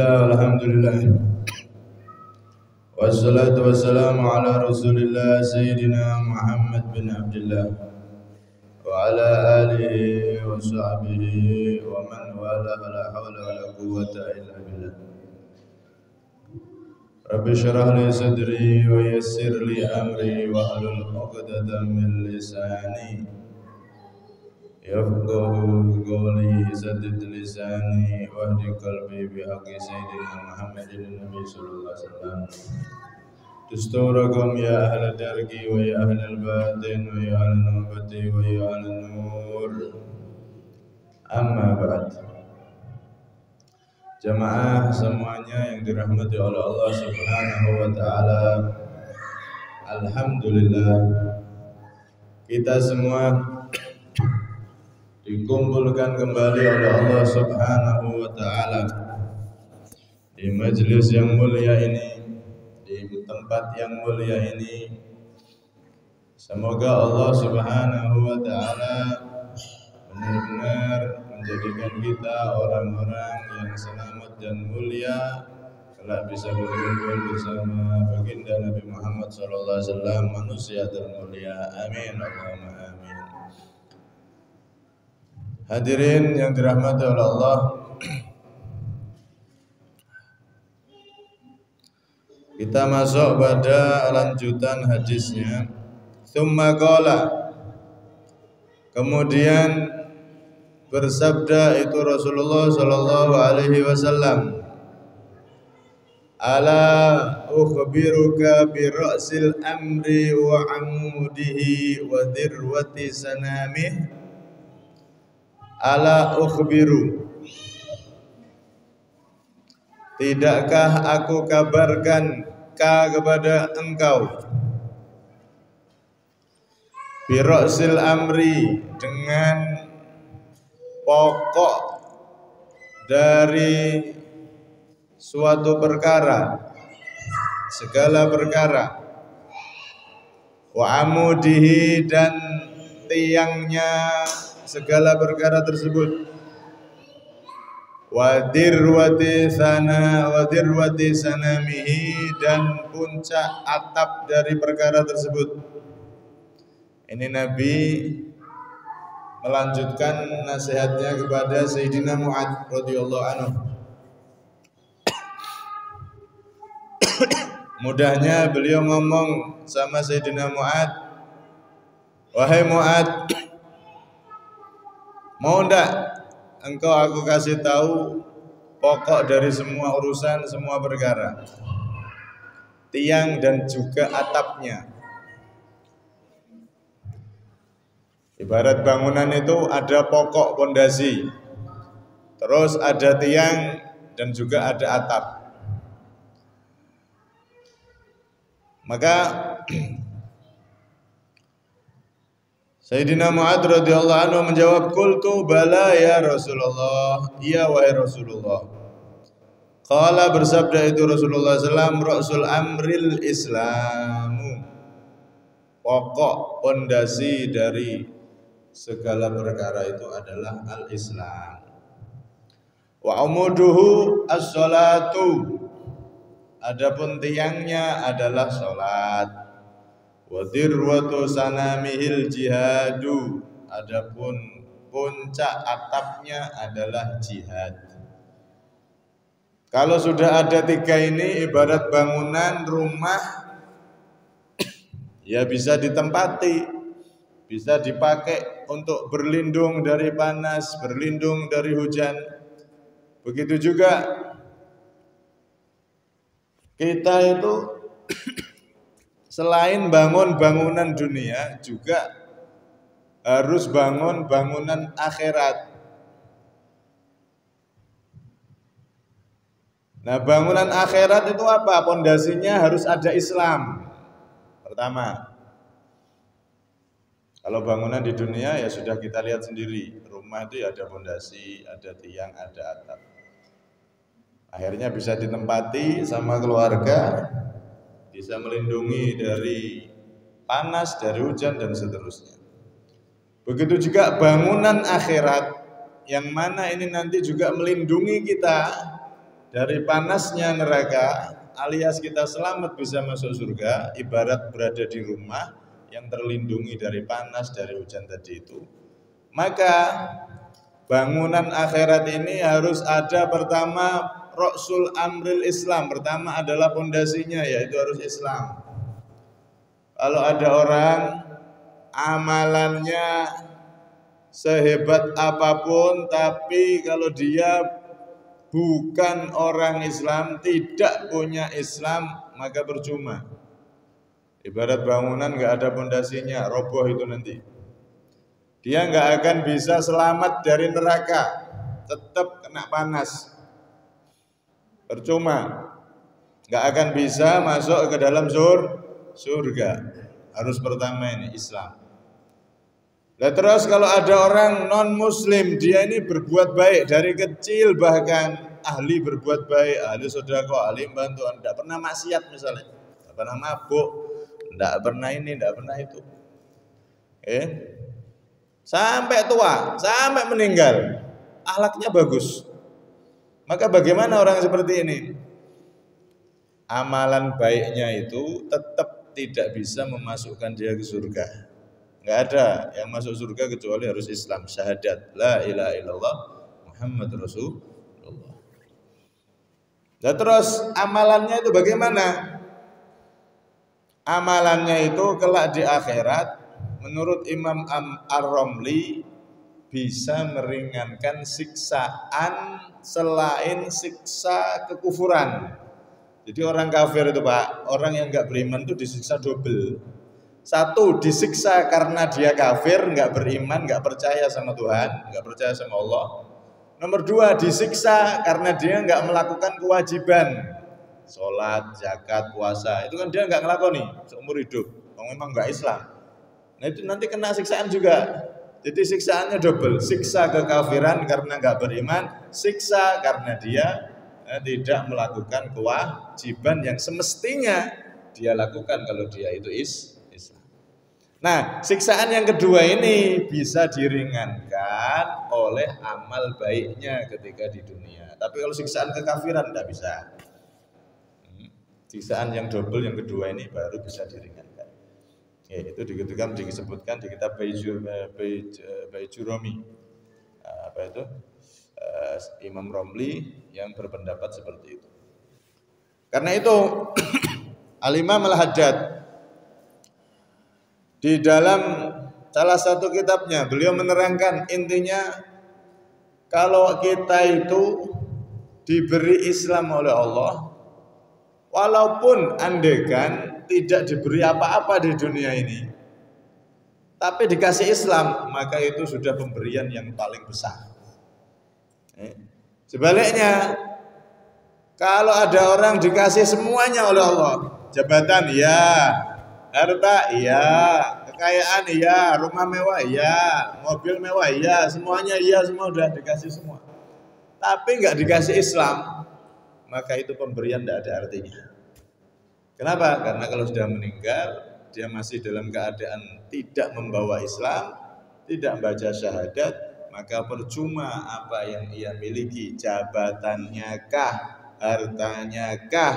Bismillah, alhamdulillah. Wassalatu wassalamu ala rasulillah Sayyidina Muhammad bin Abdullah wa ala alihi wa sahbihi wa man wala la hawla wa la quwwata illa billah. Rabbi syrah li sadri wa yassir li amri wa hlul 'uqdatam min lisani yafqahu qawli saddid lisani wahdi qalbi bihaqqi sayyidina Muhammadin nabi sallallahu alaihi wasallam. Tusturakum ya ahla dargi wa ya ahla al-batin wa ya ahla nubati wa ya ahla nur. Amma ba'd. Jamaah semuanya yang dirahmati oleh Allah Subhanahu wa taala. Alhamdulillah kita semua dikumpulkan kembali oleh Allah Subhanahu wa taala di majelis yang mulia ini, di tempat yang mulia ini. Semoga Allah Subhanahu wa taala benar-benar menjadikan kita orang-orang yang selamat dan mulia, kelak bisa berkumpul bersama baginda Nabi Muhammad sallallahu alaihi wasallam, manusia termulia. Amin Allahumma amin. Hadirin yang dirahmati oleh Allah, kita masuk pada lanjutan hadisnya. Tsumma qala, kemudian bersabda itu Rasulullah sallallahu alaihi wasallam, ala ukhbiruka bi ra'sil amri wa amudihi wa dirwati sanamih. Ala ukhbiru, tidakkah aku kabarkan kepada engkau bi ra'sil amri, dengan pokok dari suatu perkara, segala perkara, wa amudihi, dan tiangnya segala perkara tersebut, wa dirwati sanamihi, dan puncak atap dari perkara tersebut. Ini Nabi melanjutkan nasihatnya kepada Sayyidina Mu'ad radhiyallahu anhu. Mudahnya beliau ngomong sama Sayyidina Mu'ad, wahai Mu'ad, mau ndak engkau aku kasih tahu pokok dari semua urusan, semua perkara, tiang dan juga atapnya. Ibarat bangunan itu ada pokok pondasi, terus ada tiang dan juga ada atap. Maka Sayyidina Mu'ad radhiyallahu anhu menjawab, qultu bala ya Rasulullah, iya wahai Rasulullah. Qala, bersabda itu Rasulullah sallallahu alaihi wasallam, ra'sul amril islamu, pokok pondasi dari segala perkara itu adalah al-Islam. Wa umuduhu as-salatu, adapun tiangnya adalah salat. Wa dirwatu sanamihil jihadu, adapun puncak atapnya adalah jihad. Kalau sudah ada tiga ini, ibarat bangunan rumah, ya bisa ditempati, bisa dipakai untuk berlindung dari panas, berlindung dari hujan. Begitu juga kita itu selain bangun bangunan dunia, juga harus bangun bangunan akhirat. Nah, bangunan akhirat itu apa? Pondasinya harus ada Islam. Pertama, kalau bangunan di dunia ya sudah kita lihat sendiri, rumah itu ya ada pondasi, ada tiang, ada atap. Akhirnya bisa ditempati sama keluarga, bisa melindungi dari panas, dari hujan dan seterusnya. Begitu juga bangunan akhirat, yang mana ini nanti juga melindungi kita dari panasnya neraka, alias kita selamat bisa masuk surga, ibarat berada di rumah yang terlindungi dari panas, dari hujan tadi itu. Maka bangunan akhirat ini harus ada pertama Ra'sul Amril Islam. Pertama adalah pondasinya, yaitu harus Islam. Kalau ada orang amalannya sehebat apapun, tapi kalau dia bukan orang Islam, tidak punya Islam, maka percuma. Ibarat bangunan nggak ada pondasinya, roboh itu nanti. Dia nggak akan bisa selamat dari neraka, tetap kena panas. Percuma, nggak akan bisa masuk ke dalam surga. Harus pertama ini Islam. Nah terus kalau ada orang non muslim, dia ini berbuat baik dari kecil, bahkan ahli berbuat baik, ahli sedekah, ahli bantuan, tidak pernah maksiat misalnya, tidak pernah mabuk, tidak pernah ini, tidak pernah itu, sampai tua, sampai meninggal, akhlaknya bagus. Maka bagaimana orang seperti ini? Amalan baiknya itu tetap tidak bisa memasukkan dia ke surga. Nggak ada yang masuk surga kecuali harus Islam, syahadat la ilaha illallah Muhammad Rasulullah. Dan terus amalannya itu bagaimana? Amalannya itu kelak di akhirat menurut Imam Ar-Romli bisa meringankan siksaan selain siksa kekufuran. Jadi orang kafir itu Pak, orang yang nggak beriman itu disiksa double. Satu, disiksa karena dia kafir, nggak beriman, nggak percaya sama Tuhan, nggak percaya sama Allah. Nomor dua, disiksa karena dia nggak melakukan kewajiban, sholat, zakat, puasa. Itu kan dia nggak ngelakoni seumur hidup. Memang nggak Islam. Nah itu nanti kena siksaan juga. Jadi siksaannya double, siksa kekafiran karena nggak beriman, siksa karena dia tidak melakukan kewajiban yang semestinya dia lakukan kalau dia itu Islam. Nah, siksaan yang kedua ini bisa diringankan oleh amal baiknya ketika di dunia. Tapi kalau siksaan kekafiran tidak bisa. Siksaan yang double yang kedua ini baru bisa diringankan. Itu disebutkan di kitab Baijuromi. Apa itu? Imam Romli yang berpendapat seperti itu. Karena itu Al-Imam Al-Haddad di dalam salah satu kitabnya beliau menerangkan intinya kalau kita itu diberi Islam oleh Allah, walaupun andekan tidak diberi apa-apa di dunia ini, tapi dikasih Islam, maka itu sudah pemberian yang paling besar. Sebaliknya, kalau ada orang dikasih semuanya oleh Allah, jabatan ya, harta iya, kekayaan iya, rumah mewah iya, mobil mewah iya, semuanya iya, semua udah dikasih semua. Tapi nggak dikasih Islam, maka itu pemberian tidak ada artinya. Kenapa? Karena kalau sudah meninggal, dia masih dalam keadaan tidak membawa Islam, tidak baca syahadat, maka percuma apa yang ia miliki, jabatannya kah, hartanya kah,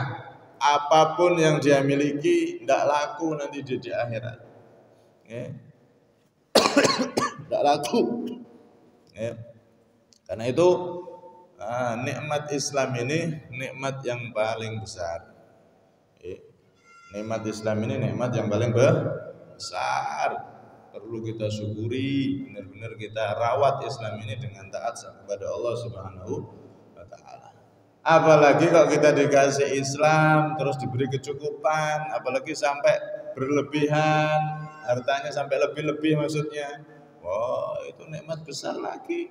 apapun yang dia miliki tidak laku nanti di akhirat. Tidak laku. Karena itu nikmat Islam ini nikmat yang paling besar. Nikmat Islam ini nikmat yang paling besar. Perlu kita syukuri, benar-benar kita rawat Islam ini dengan taat kepada Allah Subhanahu wa taala. Apalagi kalau kita dikasih Islam terus diberi kecukupan, apalagi sampai berlebihan, hartanya sampai lebih-lebih maksudnya. Wah, itu nikmat besar lagi.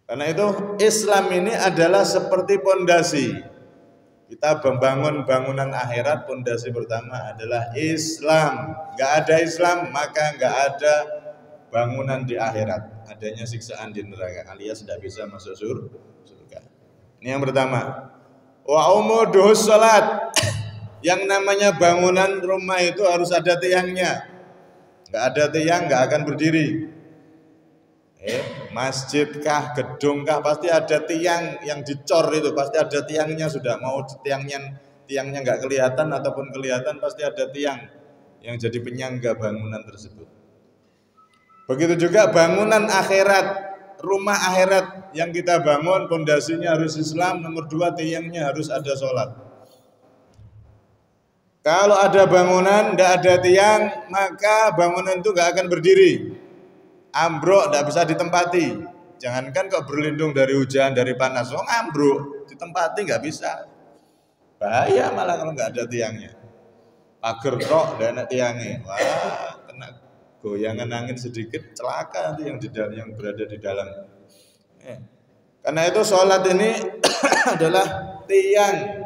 Karena itu Islam ini adalah seperti pondasi. Kita membangun bangunan akhirat, pondasi pertama adalah Islam. Enggak ada Islam, maka enggak ada bangunan di akhirat. Adanya siksaan di neraka, alias tidak bisa masuk surga. Ini yang pertama. Wa umuduhus salat. Yang namanya bangunan rumah itu harus ada tiangnya. Enggak ada tiang, enggak akan berdiri. Masjid kah, gedung kah, pasti ada tiang yang dicor itu, pasti ada tiangnya sudah. Mau tiangnya nggak kelihatan ataupun kelihatan, pasti ada tiang yang jadi penyangga bangunan tersebut. Begitu juga bangunan akhirat, rumah akhirat yang kita bangun, pondasinya harus Islam. Nomor 2, tiangnya harus ada sholat. Kalau ada bangunan tidak ada tiang, maka bangunan itu nggak akan berdiri. Ambruk, tidak bisa ditempati. Jangankan kok berlindung dari hujan, dari panas, ambruk, ditempati nggak bisa. Bahaya malah kalau nggak ada tiangnya. Pagar tok dan ada tiangnya, wah kena goyangan angin sedikit, celaka nanti yang berada di dalam. Karena itu sholat ini adalah tiang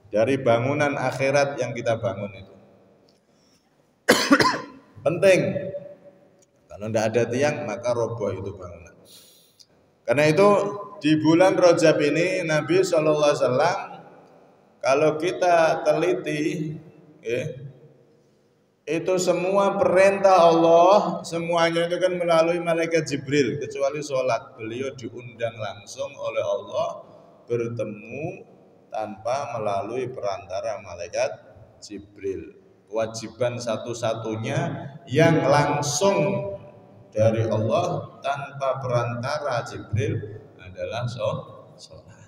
dari bangunan akhirat yang kita bangun itu. Penting. Kalau tidak ada tiang maka roboh itu bangunan. Karena itu di bulan Rajab ini Nabi SAW, kalau kita teliti, itu semua perintah Allah semuanya itu kan melalui malaikat Jibril, kecuali sholat. Beliau diundang langsung oleh Allah bertemu tanpa melalui perantara malaikat Jibril. Kewajiban satu-satunya yang langsung dari Allah tanpa perantara Jibril adalah sholat.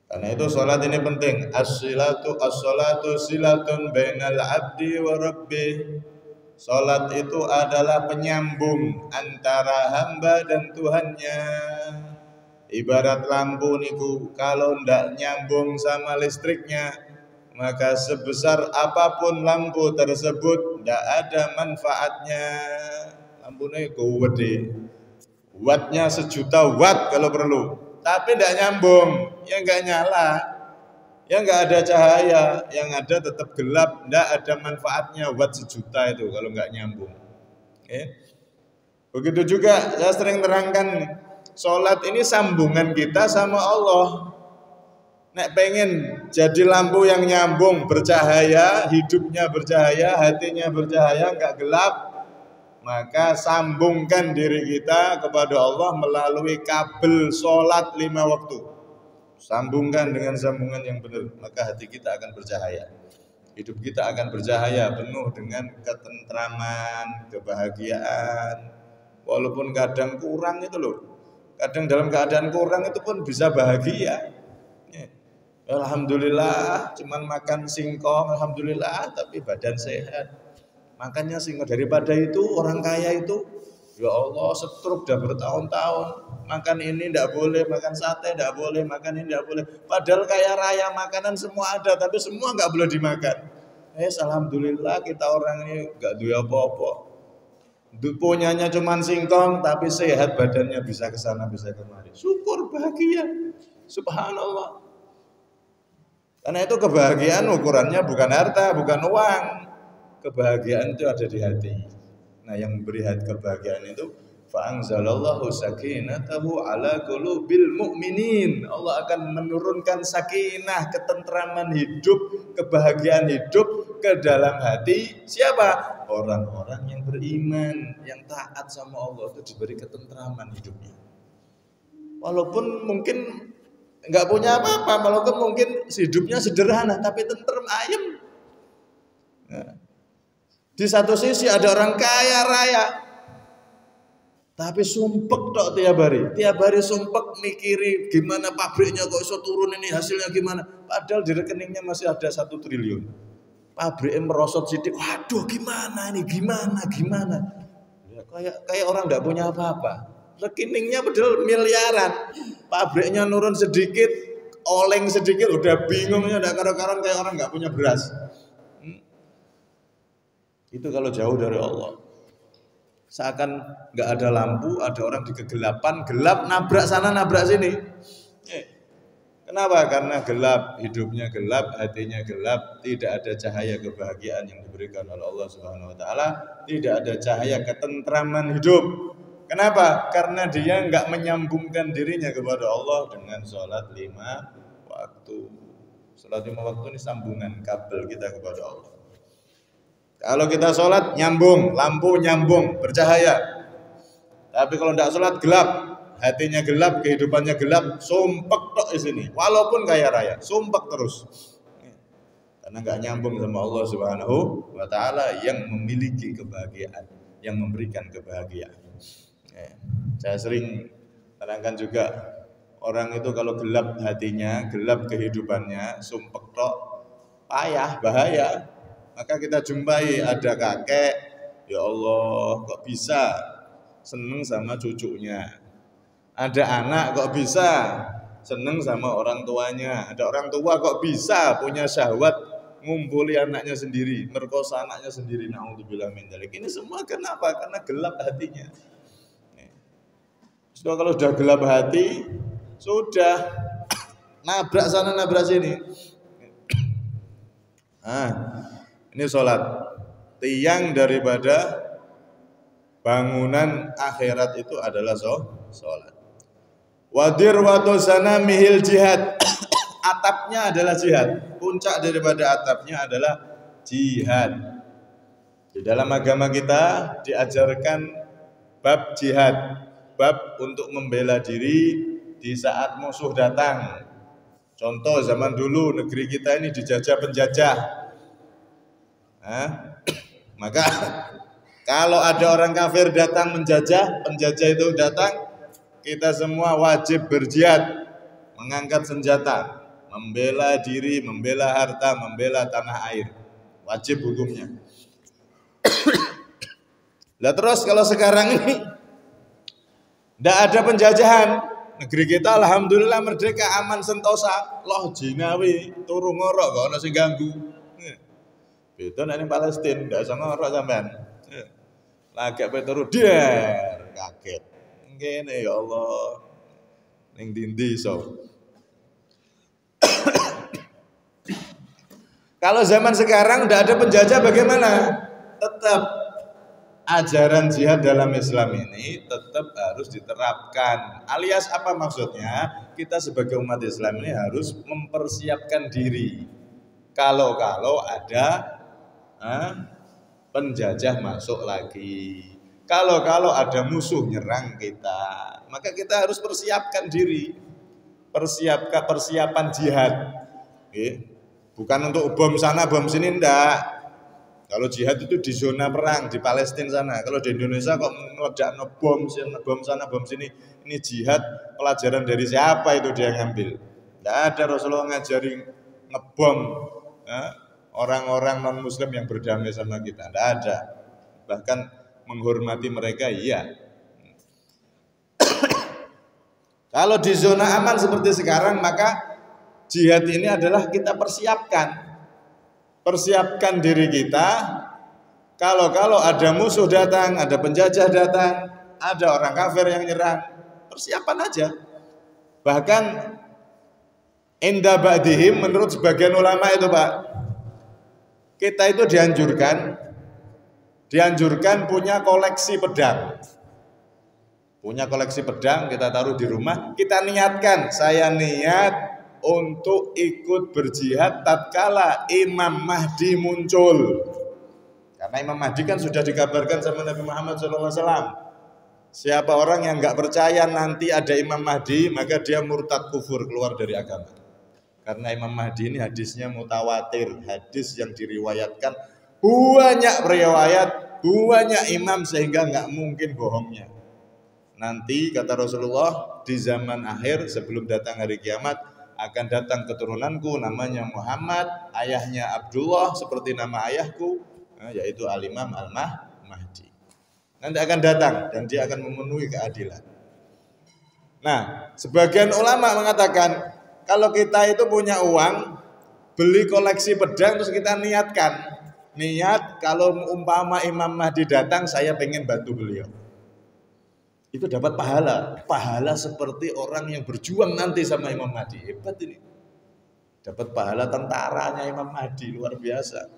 Karena itu sholat ini penting. As-sholatu silatun bainal abdi wa rabbih. Sholat itu adalah penyambung antara hamba dan Tuhannya. Ibarat lampu niku, kalau ndak nyambung sama listriknya, maka sebesar apapun lampu tersebut tidak ada manfaatnya. Lampunya gede, wattnya 1.000.000 watt kalau perlu, tapi tidak nyambung, ya nggak nyala, ya nggak ada cahaya, yang ada tetap gelap, tidak ada manfaatnya watt 1.000.000 itu kalau nggak nyambung. Begitu juga saya sering terangkan, sholat ini sambungan kita sama Allah. Nek pengen jadi lampu yang nyambung, bercahaya, hidupnya bercahaya, hatinya bercahaya, enggak gelap, maka sambungkan diri kita kepada Allah melalui kabel sholat 5 waktu. Sambungkan dengan sambungan yang benar, maka hati kita akan bercahaya. Hidup kita akan bercahaya, penuh dengan ketentraman, kebahagiaan. Walaupun kadang kurang itu loh, kadang dalam keadaan kurang itu pun bisa bahagia. Alhamdulillah, cuman makan singkong, alhamdulillah, tapi badan sehat. Makannya singkong. Daripada itu orang kaya itu, ya Allah, stroke dah bertahun-tahun. Makan ini tidak boleh, makan sate tidak boleh, makan ini tidak boleh. Padahal kaya raya makanan semua ada, tapi semua nggak boleh dimakan. Alhamdulillah kita orang ini nggak duwe apa-apa. Punyanya cuman singkong, tapi sehat badannya, bisa ke sana bisa kemari. Syukur, bahagia, subhanallah. Karena itu kebahagiaan ukurannya bukan harta, bukan uang. Kebahagiaan itu ada di hati. Nah, yang memberi hati kebahagiaan itu fa'anzalallahu sakinatahu ala qulubil mu'minin. Allah akan menurunkan sakinah, ketentraman hidup, kebahagiaan hidup ke dalam hati siapa? Orang-orang yang beriman, yang taat sama Allah itu diberi ketentraman hidupnya. Walaupun mungkin enggak punya apa-apa, walaupun mungkin hidupnya sederhana tapi tentrem, ayem. Nah, di satu sisi ada orang kaya raya, tapi sumpek tok tiap hari sumpek mikiri gimana pabriknya kok iso turun ini, hasilnya gimana. Padahal di rekeningnya masih ada 1 triliun. Pabriknya merosot sidik, waduh gimana ini, gimana. Ya, kayak orang enggak punya apa-apa. Rekeningnya padahal miliaran, pabriknya nurun sedikit, oleng sedikit, udah bingungnya, udah karan-karan kayak orang nggak punya beras. Itu kalau jauh dari Allah, seakan nggak ada lampu, ada orang di kegelapan, gelap, nabrak sana nabrak sini. Kenapa? Karena gelap, hidupnya gelap, hatinya gelap, tidak ada cahaya kebahagiaan yang diberikan oleh Allah Subhanahu Wa Taala, tidak ada cahaya ketentraman hidup. Kenapa? Karena dia enggak menyambungkan dirinya kepada Allah dengan sholat 5 waktu. Sholat 5 waktu ini sambungan kabel kita kepada Allah. Kalau kita sholat nyambung, lampu nyambung, bercahaya. Tapi kalau tidak sholat gelap, hatinya gelap, kehidupannya gelap, sumpek tok di sini. Walaupun kaya raya, sumpek terus. Karena nggak nyambung sama Allah Subhanahu wa Ta'ala yang memiliki kebahagiaan, yang memberikan kebahagiaan. Saya sering terangkan juga, orang itu kalau gelap hatinya, gelap kehidupannya, sumpek tok, payah, bahaya. Maka kita jumpai ada kakek, ya Allah, kok bisa seneng sama cucunya. Ada anak kok bisa seneng sama orang tuanya. Ada orang tua kok bisa punya syahwat ngumpuli anaknya sendiri, merkosa anaknya sendiri. Na'udzubillah min dzalik. Ini semua kenapa? Karena gelap hatinya. Sudah kalau sudah gelap hati, sudah nabrak sana nabrak sini. Ini sholat. Tiang daripada bangunan akhirat itu adalah sholat. Wadir watu sana mihil jihad. Atapnya adalah jihad. Puncak daripada atapnya adalah jihad. Di dalam agama kita diajarkan bab jihad, bab untuk membela diri di saat musuh datang. Contoh zaman dulu negeri kita ini dijajah penjajah. Maka kalau ada orang kafir datang menjajah, penjajah itu datang, kita semua wajib berjihad, mengangkat senjata, membela diri, membela harta, membela tanah air. Wajib hukumnya. Lah terus kalau sekarang ini tidak ada penjajahan, negeri kita alhamdulillah merdeka, aman sentosa, loh jinawi turu ngorok kok ana sing ganggu. Beda nek ning Palestina ndak iso ngorok sampean. Lagek pe turu der kaget. Ngene ya Allah. Ning ndi iso. Kalau zaman sekarang tidak ada penjajah bagaimana? Tetap ajaran jihad dalam Islam ini tetap harus diterapkan. Alias apa maksudnya? Kita sebagai umat Islam ini harus mempersiapkan diri. Kalau ada penjajah masuk lagi. Kalau ada musuh nyerang kita, maka kita harus persiapkan diri. Persiapan jihad. Bukan untuk bom sana bom sini enggak. Kalau jihad itu di zona perang di Palestina sana. Kalau di Indonesia kok meledakno bom sana bom sini. Ini jihad, pelajaran dari siapa itu dia ngambil? Enggak ada Rasulullah ngajari ngebom orang-orang non muslim yang berdamai sama kita. Enggak ada. Bahkan menghormati mereka iya. Kalau di zona aman seperti sekarang, maka jihad ini adalah kita persiapkan diri kita. Kalau ada musuh datang, ada penjajah datang, ada orang kafir yang nyerang, persiapan aja. Bahkan inda ba'dihim, menurut sebagian ulama itu Pak, kita itu dianjurkan punya koleksi pedang. Punya koleksi pedang kita taruh di rumah, kita niatkan, saya niat untuk ikut berjihad tatkala Imam Mahdi muncul. Karena Imam Mahdi kan sudah dikabarkan sama Nabi Muhammad SAW. Siapa orang yang nggak percaya nanti ada Imam Mahdi, maka dia murtad kufur, keluar dari agama. Karena Imam Mahdi ini hadisnya mutawatir, hadis yang diriwayatkan banyak riwayat, banyak imam sehingga nggak mungkin bohongnya. Nanti kata Rasulullah di zaman akhir sebelum datang hari kiamat akan datang keturunanku namanya Muhammad, ayahnya Abdullah seperti nama ayahku, yaitu Al-Imam Al-Mahdi. Nanti akan datang dan dia akan memenuhi keadilan. Nah, sebagian ulama mengatakan kalau kita itu punya uang, beli koleksi pedang terus kita niat kalau umpama Imam Mahdi datang saya pengen bantu beliau. Itu dapat pahala seperti orang yang berjuang nanti sama Imam Mahdi. Hebat ini. Dapat pahala tentaranya Imam Mahdi, luar biasa.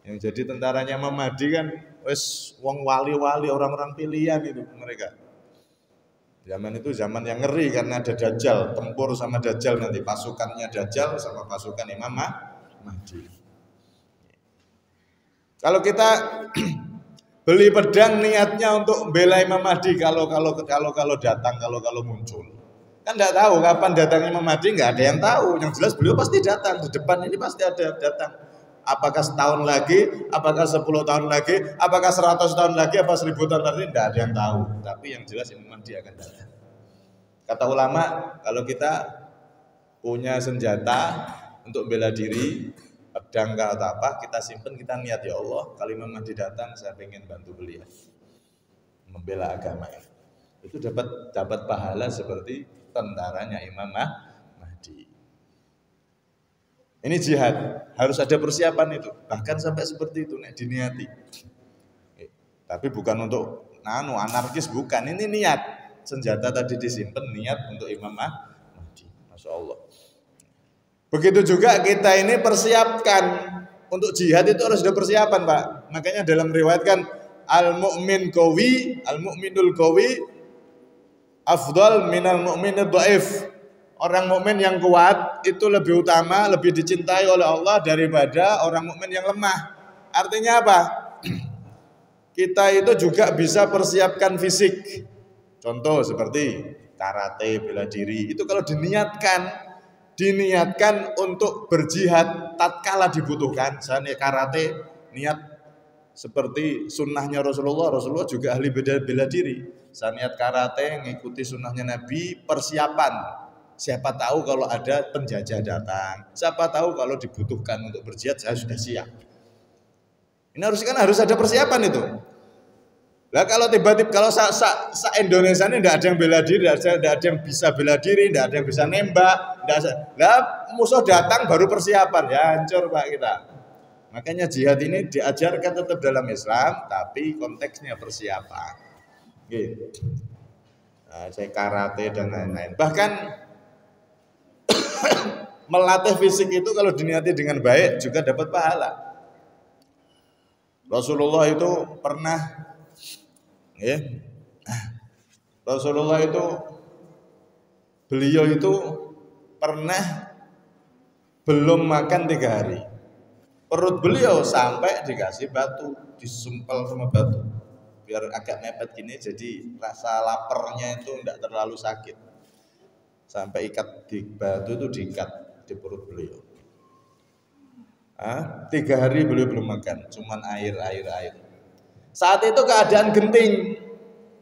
Yang jadi tentaranya Imam Mahdi kan wis wong wali-wali, orang-orang pilihan itu mereka. Zaman itu zaman yang ngeri karena ada Dajjal, tempur sama Dajjal nanti, pasukannya Dajjal sama pasukan Imam Mahdi. Kalau kita Beli pedang niatnya untuk membela Imam Mahdi kalau datang, kalau muncul. Kan nggak tahu kapan datang Imam Mahdi, nggak ada yang tahu. Yang jelas beliau pasti datang, di depan ini pasti ada datang. Apakah setahun lagi, apakah 10 tahun lagi, apakah 100 tahun lagi, apa 1000 tahun lagi, nggak ada yang tahu. Tapi yang jelas Imam Mahdi akan datang. Kata ulama, kalau kita punya senjata untuk bela diri, pedang atau apa, kita simpen, kita niat, ya Allah, kalau Imam Mahdi datang, saya ingin bantu beliau membela agama ini. Itu dapat pahala seperti tentaranya Imam Mahdi. Ini jihad, harus ada persiapan itu. Bahkan sampai seperti itu, nek diniati. Tapi bukan untuk anarkis, bukan. Ini niat. Senjata tadi disimpan, niat untuk Imam Mahdi. Masya Allah. Begitu juga kita ini persiapkan untuk jihad itu harus ada persiapan, Pak. Makanya dalam riwayat kan al-mu'minul qawi afdal minal mu'minid dhaif. Orang mukmin yang kuat itu lebih utama, lebih dicintai oleh Allah daripada orang mukmin yang lemah. Artinya apa? Kita itu juga bisa persiapkan fisik. Contoh seperti karate, bela diri. Itu kalau diniatkan untuk berjihad tatkala dibutuhkan. Misalnya karate niat seperti sunnahnya Rasulullah juga ahli bela diri. Saya niat karate ngikuti sunnahnya Nabi, persiapan. Siapa tahu kalau ada penjajah datang, siapa tahu kalau dibutuhkan untuk berjihad, saya sudah siap. Ini harus ada persiapan itu. Lah kalau tiba-tiba kalau Indonesia ini tidak ada yang bela diri, tidak ada yang bisa bela diri, tidak ada yang bisa nembak, lah musuh datang baru persiapan, ya hancur Pak kita. Makanya jihad ini diajarkan tetap dalam Islam, tapi konteksnya persiapan. Gitu. Nah, saya karate dan lain-lain. Bahkan melatih fisik itu kalau diniati dengan baik juga dapat pahala. Rasulullah itu pernah, ya, beliau itu pernah belum makan 3 hari. Perut beliau sampai dikasih batu, disumpel sama batu, biar agak mepet gini, jadi rasa laparnya itu tidak terlalu sakit. Sampai ikat di batu itu diikat di perut beliau. 3 hari beliau belum makan, cuman air. Saat itu keadaan genting.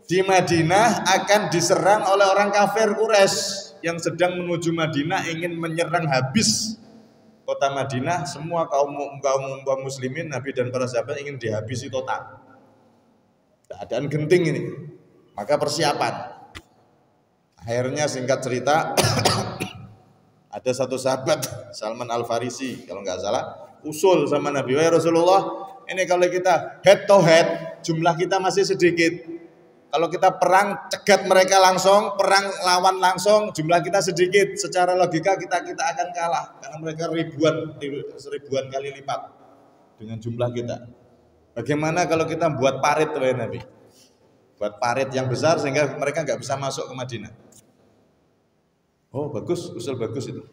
Di Madinah akan diserang oleh orang kafir Quraisy yang sedang menuju Madinah, ingin menyerang habis kota Madinah. Semua kaum muslimin, Nabi dan para sahabat ingin dihabisi total. Keadaan genting ini. Maka persiapan. Akhirnya singkat cerita ada satu sahabat, Salman Al-Farisi kalau nggak salah, usul sama Nabi, "Wahai Rasulullah, ini kalau kita head to head, jumlah kita masih sedikit. Kalau kita perang cegat mereka langsung, perang lawan langsung, jumlah kita sedikit. Secara logika kita akan kalah karena mereka ribuan kali lipat dengan jumlah kita. Bagaimana kalau kita buat parit, wahai Nabi? Buat parit yang besar sehingga mereka nggak bisa masuk ke Madinah." Oh bagus, usul bagus itu.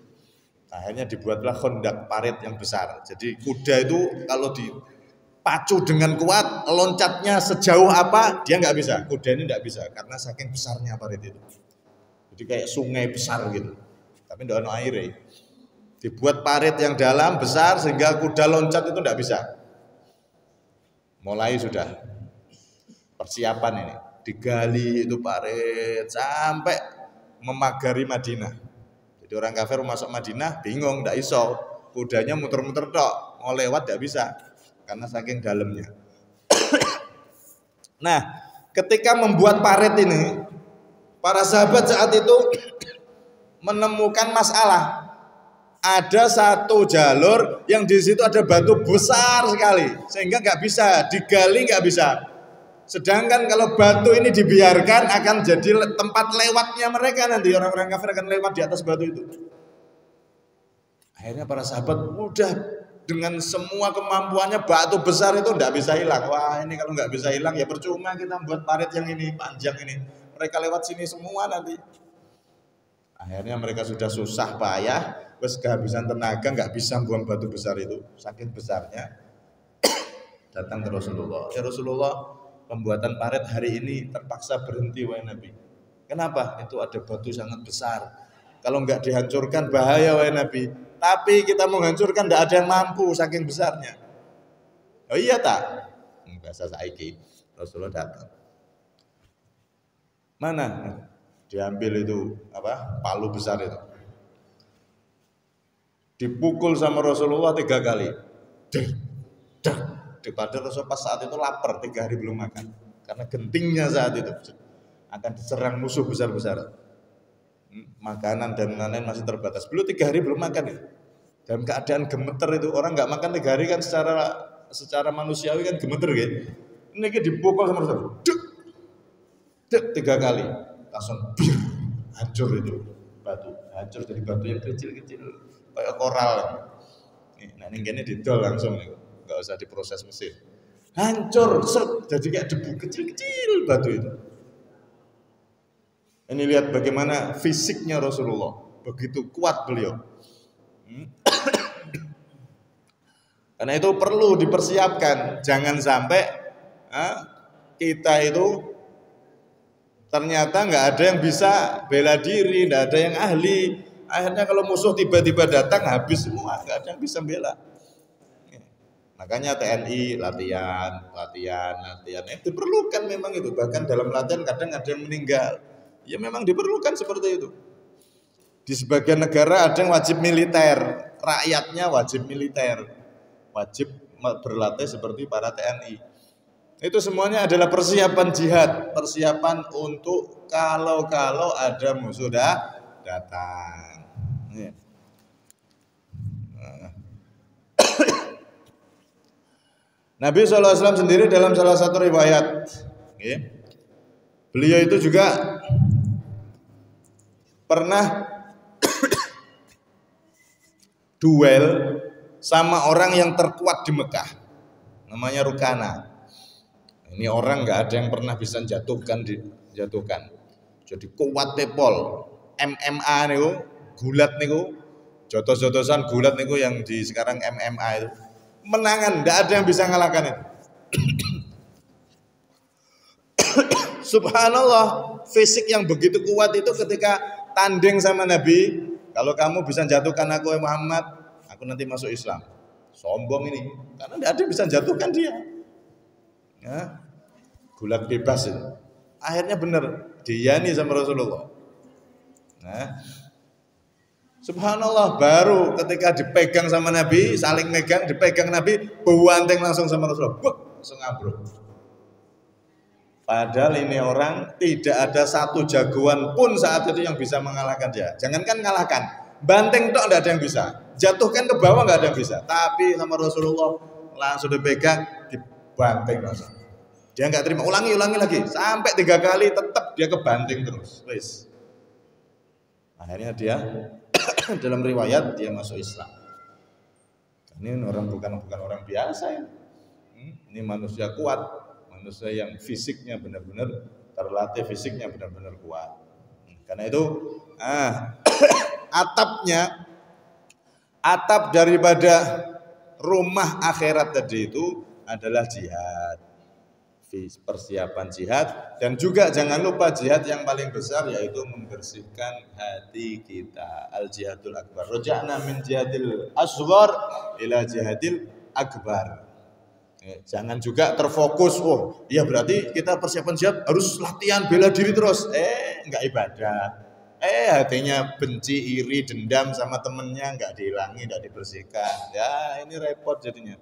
Akhirnya dibuatlah kondak, parit yang besar. Jadi kuda itu kalau dipacu dengan kuat, loncatnya sejauh apa dia nggak bisa. Kuda ini nggak bisa karena saking besarnya parit itu. Jadi kayak sungai besar gitu. Tapi nggak ada air. Dibuat parit yang dalam besar sehingga kuda loncat itu nggak bisa. Mulai sudah persiapan ini, digali itu parit sampai memagari Madinah. Jadi orang kafir masuk Madinah bingung, tidak iso, kudanya muter-muter tok, mau lewat tidak bisa karena saking dalamnya. Nah, ketika membuat parit ini, para sahabat saat itu menemukan masalah. Ada satu jalur yang di situ ada batu besar sekali, sehingga nggak bisa digali, nggak bisa. Sedangkan kalau batu ini dibiarkan akan jadi tempat lewatnya mereka, nanti orang-orang kafir akan lewat di atas batu itu. Akhirnya para sahabat mudah dengan semua kemampuannya, batu besar itu tidak bisa hilang. Wah ini kalau nggak bisa hilang ya percuma kita buat parit yang ini panjang ini. Mereka lewat sini semua nanti. Akhirnya mereka sudah susah payah, terus kehabisan tenaga, nggak bisa buang batu besar itu, saking besarnya. Datang ke Rasulullah. Ya Rasulullah, pembuatan parit hari ini terpaksa berhenti wahai Nabi. Kenapa? Itu ada batu sangat besar. Kalau enggak dihancurkan bahaya wahai Nabi. Tapi kita menghancurkan tidak ada yang mampu saking besarnya. Oh iya tak? Bahasa saiki Rasulullah datang. Mana? Diambil itu palu besar itu. Dipukul sama Rasulullah 3 kali. Padahal Rasul pas saat itu lapar 3 hari belum makan karena gentingnya saat itu akan diserang musuh besar-besar. Makanan dan lain-lain masih terbatas. Belum 3 hari belum makan itu. Dalam keadaan gemeter itu orang nggak makan 3 hari kan secara manusiawi kan gemeter gitu. Ini dipukul sama Rasul. Dek 3 kali langsung hancur itu batu. Hancur jadi batu yang kecil-kecil kayak koral. Nah ini gini didol langsung nih. Nggak usah diproses mesin, hancur, jadi kayak debu kecil-kecil batu itu. Ini lihat bagaimana fisiknya Rasulullah, begitu kuat beliau. Karena itu perlu dipersiapkan, jangan sampai kita itu ternyata nggak ada yang bisa bela diri, nggak ada yang ahli. Akhirnya kalau musuh tiba-tiba datang habis semua, nggak ada yang bisa bela. Makanya TNI latihan. Itu diperlukan memang itu. Bahkan dalam latihan kadang ada yang meninggal. Ya memang diperlukan seperti itu. Di sebagian negara ada yang wajib militer, rakyatnya wajib militer, wajib berlatih seperti para TNI. Itu semuanya adalah persiapan jihad, persiapan untuk kalau ada musuh datang. Nabi SAW sendiri dalam salah satu riwayat, beliau itu juga pernah duel sama orang yang terkuat di Mekah, namanya Rukana. Ini orang nggak ada yang pernah bisa jatuhkan. Jadi kuat tepol, MMA niku, gulat niku, jotos-jotosan gulat niku yang di sekarang MMA itu. Menangan, tidak ada yang bisa ngalahkan itu. Subhanallah, fisik yang begitu kuat itu ketika tanding sama Nabi, kalau kamu bisa jatuhkan aku Muhammad, aku nanti masuk Islam. Sombong ini, karena tidak ada yang bisa jatuhkan dia. Ya, gulat bebas itu. Akhirnya benar, diyani sama Rasulullah. Nah, subhanallah, baru ketika dipegang sama Nabi, saling megang, dipegang Nabi, buanteng langsung sama Rasulullah, langsung ambruk. Padahal ini orang tidak ada satu jagoan pun saat itu yang bisa mengalahkan dia. Jangankan mengalahkan, banteng tok tidak ada yang bisa, jatuhkan ke bawah nggak ada yang bisa. Tapi sama Rasulullah langsung dipegang, dibanteng langsung. Dia nggak terima, ulangi lagi, sampai 3 kali tetap dia kebanting terus. Wis. Akhirnya dia dalam riwayat dia masuk Islam. Ini orang bukan orang biasa ya. Ini manusia kuat, manusia yang fisiknya benar-benar terlatih, fisiknya benar-benar kuat. Karena itu atap daripada rumah akhirat tadi itu adalah jihad. Persiapan jihad, dan juga jangan lupa jihad yang paling besar yaitu membersihkan hati kita. Al jihadul akbar. Roja'na min jihadil asghar ila jihadil akbar. Jangan juga terfokus, iya berarti kita persiapan jihad harus latihan bela diri terus. Enggak ibadah. Hatinya benci, iri, dendam sama temennya enggak dihilangi, enggak dibersihkan. Ya ini repot jadinya.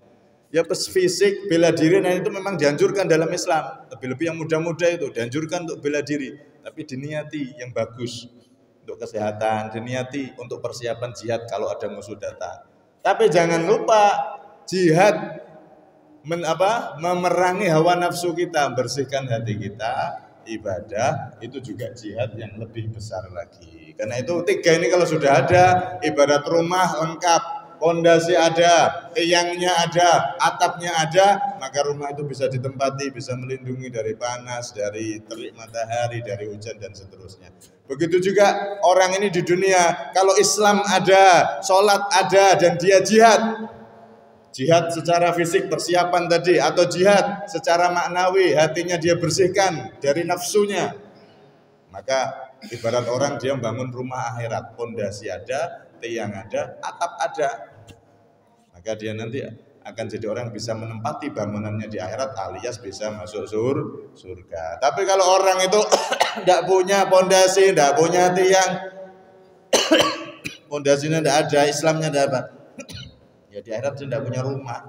Ya fisik, bela diri, nah itu memang dianjurkan dalam Islam. Lebih-lebih yang muda-muda itu dianjurkan untuk bela diri. Tapi diniati yang bagus untuk kesehatan, diniati untuk persiapan jihad kalau ada musuh datang. Tapi jangan lupa jihad memerangi hawa nafsu kita, bersihkan hati kita, ibadah itu juga jihad yang lebih besar lagi. Karena itu 3 ini kalau sudah ada, ibarat rumah lengkap. Pondasi ada, tiangnya ada, atapnya ada, maka rumah itu bisa ditempati, bisa melindungi dari panas, dari terik matahari, dari hujan dan seterusnya. Begitu juga orang ini di dunia, kalau Islam ada, sholat ada, dan dia jihad, Jihad secara fisik persiapan tadi, atau jihad secara maknawi hatinya dia bersihkan dari nafsunya. Maka ibarat orang dia membangun rumah akhirat, pondasi ada, tiang ada, atap ada. Maka dia nanti akan jadi orang yang bisa menempati bangunannya di akhirat alias bisa masuk surga. Tapi kalau orang itu tidak punya pondasi, tidak punya tiang, pondasinya tidak ada, Islamnya tidak apa, ya di akhirat dia tidak punya rumah.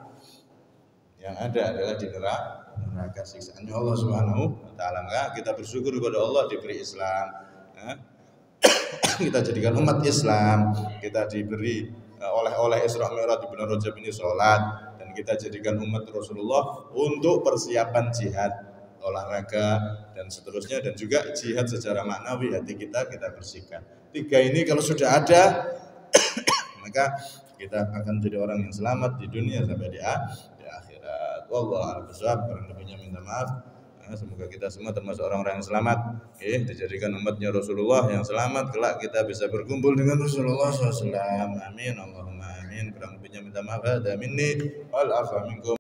Yang ada adalah di neraka siksaannya Allah Subhanahu wa taala. Kita bersyukur kepada Allah diberi Islam. Kita jadikan umat Islam, kita diberi oleh Isra Mi'raj di bulan Rajab ini sholat, dan kita jadikan umat Rasulullah untuk persiapan jihad, olahraga dan seterusnya, dan juga jihad secara maknawi hati kita bersihkan. 3 ini kalau sudah ada maka kita akan jadi orang yang selamat di dunia sampai di akhirat. Wallahu a'lam bishawab. Kurang lebihnya minta maaf. Semoga kita semua termasuk orang-orang yang selamat, dijadikan umatnya Rasulullah yang selamat, kelak kita bisa berkumpul dengan Rasulullah SAW. Amin Allahumma amin. Kurang lebihnya minta maaf. Hada minni wal afa minkum.